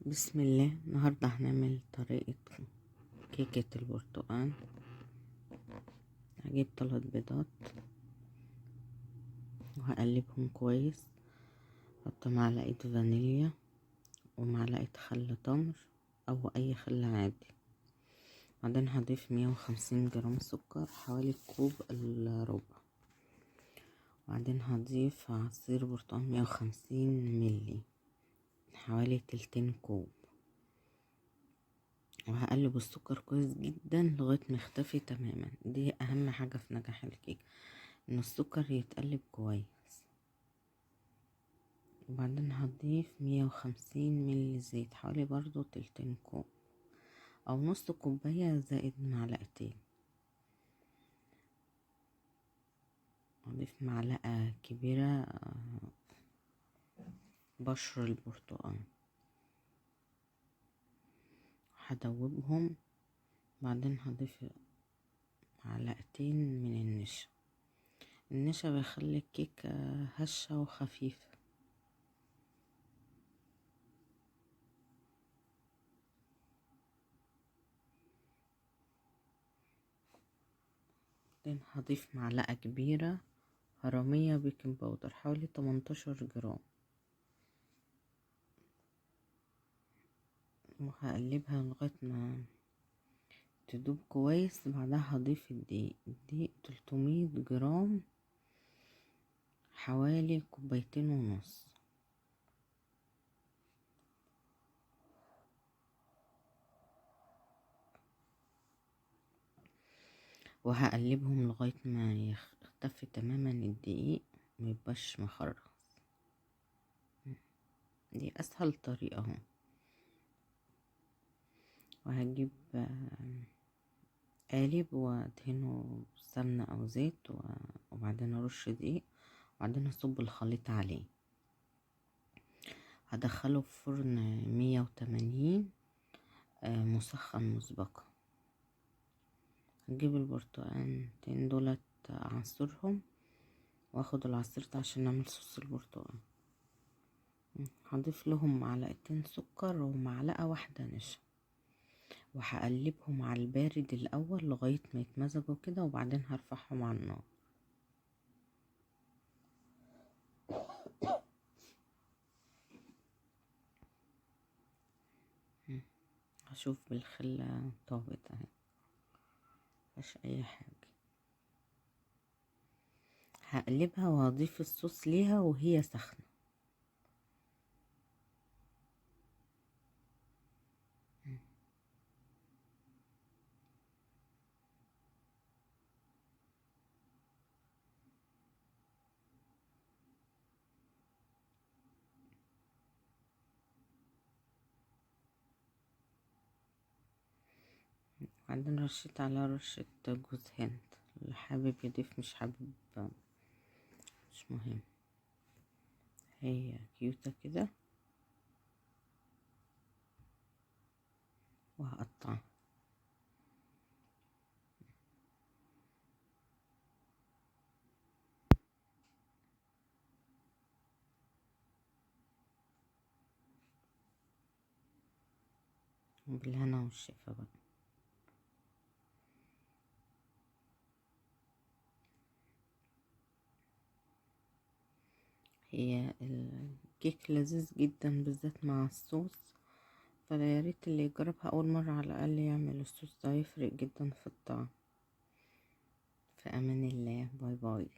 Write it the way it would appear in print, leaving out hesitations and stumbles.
بسم الله. النهاردة هنعمل طريقة كيكة البرتقال. هجيب 3 بيضات وهقلبهم كويس، احط معلقة فانيليا ومعلقة خل تمر او اي خل عادي. بعدين هضيف 150 جرام سكر، حوالي كوب الا ربع. وبعدين هضيف عصير برتقال 150 ملي، حوالي تلتين كوب. وهقلب السكر كويس جدا لغاية ما يختفي تماما. دي اهم حاجة في نجاح الكيك، ان السكر يتقلب كويس. وبعدين هضيف 150 ملي زيت، حوالي برضو تلتين كوب او نص كوباية زائد معلقتين. هضيف معلقة كبيرة بشر البرتقال، هدوبهم. بعدين هضيف معلقتين من النشا. النشا بيخلي الكيك هشة وخفيفة. بعدين هضيف معلقة كبيرة هرمية بيكنج باودر، حوالي 18 جرام، وهقلبها لغاية ما تدوب كويس. بعدها هضيف الدقيق 300 جرام، حوالي كوبايتين ونص. وهقلبهم لغاية ما يختفي تماما الدقيق، ميبقاش مخرز. دي اسهل طريقة اهو. وهجيب قالب وادهنه سمنة او زيت، وبعدين ارش دقيق، وبعدين اصب الخليط عليه. هدخله في فرن 180 مسخن مسبقا. هجيب البرتقالتين دولت اعصرهم، واخد العصير ده عشان نعمل صوص البرتقال. هضيف لهم معلقتين سكر ومعلقة واحدة نشا، وهقلبهم على البارد الاول لغاية ما يتمزجوا كده، وبعدين هرفعهم على النار. هشوف بالخلة طابت اهي، مفيهاش اي حاجة. هقلبها وهضيف الصوص ليها وهي سخنة. بعدين رشيت على رشة جوز هند، اللي حابب يضيف، مش حابب مش مهم. هي كيوتة كده. وهقطعها. بالهنا والشفا بقى. هي الكيك لذيذ جدا بالذات مع الصوص، فياريت اللي يجربها اول مرة على الاقل يعمل الصوص ده، يفرق جدا في الطعم. في امان الله. باي باي.